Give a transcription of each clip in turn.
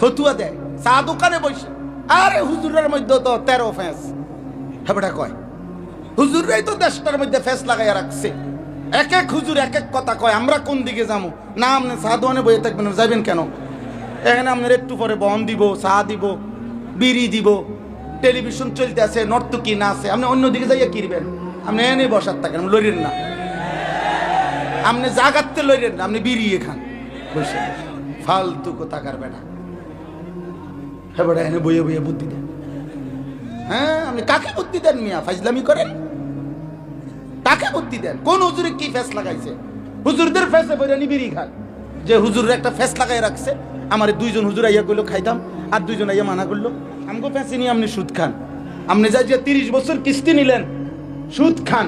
ফতুয়া দেয় চা দোকানে বসে। আরে হুজুরের মধ্যে তো 13 ফেস। হেবটা কয় হুজুররাই তো দেশটার মধ্যে ফেস লাগাইয়া রাখছে। এক এক হুজুর এক এক কথা কয়। আমরা কোন দিকে যাবো? না আপনি চা দোকানে বসে থাকবেন, যাবেন কেন? এখানে আপনার একটু পরে বন দিব, চা দিব, বিড়ি দিব, টেলিভিশন চলতে আছে, নর্তকী না আছে, আপনি অন্যদিকে যাইয়া কিনবেন। আপনি এনে বসার থাকেন, লড়েন না। আপনি জাগাতে লড়েন না, আপনি বিড়িয়ে খান বসে। ফালতু কোথাকার বেটা। হ্যাঁ বেটা এনে বইয়ে বইয়ে বুদ্ধি দেন। হ্যাঁ আপনি কাকে বুদ্ধি দেন মিয়া? ফাইজলামি করেন? কাকে বুদ্ধি দেন? কোন হুজুরে কি ফেস লাগাইছে? হুজুরদের ফেসে বইরা নি বিড়ি খান। যে হুজুর একটা ফেস লাগাই রাখছে। আমার 2 জন হুজুর আইয়া কইলো খাইতাম, আর 2 জন আইয়া মানা করলো। আমগো ফেসে নিয়ে আপনি সুদ খান। আপনি যাই যে 30 বছর কিস্তি নিলেন, সুদ খান।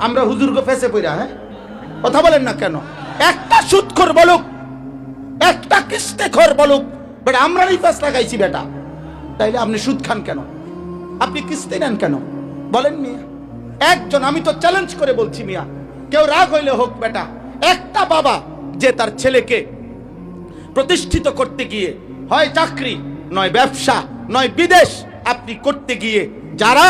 আমরা হুজুরগো ফেসে পইরা, হ্যাঁ কথা বলেন না কেন? একটা সুদখোর বলুক, একটা কিস্তিখোর বলুক, বেটা আমরা এই ফেস লাগাইছি বেটা। তাইলে আপনি সুদ খান কেন? আপনি কিস্তি নেন কেন? বলেন মিয়া। একজন, আমি তো চ্যালেঞ্জ করে বলছি মিয়া, কেউ রাগ হইলে হোক বেটা, একটা বাবা যে তার ছেলেকে প্রতিষ্ঠিত করতে গিয়ে হয় চাকরি, নয় ব্যবসা, নয় বিদেশ আপনি করতে গিয়ে যারা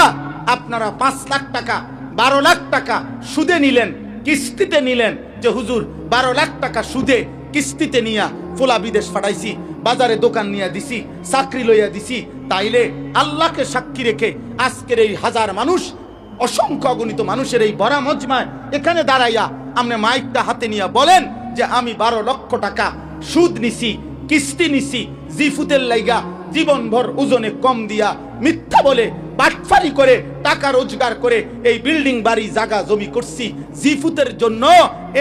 আপনারা 5 লাখ টাকা 12 লাখ টাকা সুদে নিলেন, কিস্তিতে নিলেন, যে হুজুর 12 লাখ টাকা সুদে কিস্তিতে নিয়া ফুলা বিদেশ পাঠাইছি, বাজারে দোকান নিয়ে দিছি, চাকরি লইয়া দিছি, তাইলে আল্লাহকে সাক্ষী রেখে আজকের এই হাজার মানুষ, অসংখ্য অগণিত মানুষের এই বড় মজমায় এখানে দাঁড়াইয়া আপনি মাইকটা হাতে নিয়ে বলেন যে আমি 12 লক্ষ টাকা সুদ নিছি, কিস্তি নিছি, জিফুতের লাইগা জীবনভর ওজনে কম দিয়া মিথ্যা বলে বাটফারি করে টাকা রোজগার করে এই বিল্ডিং বাড়ি জায়গা জমি করছি জিফুতের জন্য,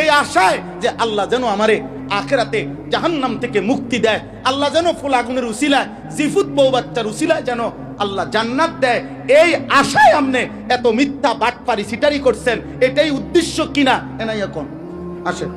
এই আশায় যে আল্লাহ যেন আমারে আখিরাতে জাহান্নাম থেকে মুক্তি দেয়, আল্লাহ যেন ফুল আগুনের উসিলায়, জিফুত বউ বাচ্চার উসিলায় যেন আল্লাহ জান্নাত দেয়, এই আশায় আপনি এত মিথ্যা বাটফারি সিটারি করছেন। এটাই উদ্দেশ্য কিনা? এনাই এখন আসেন।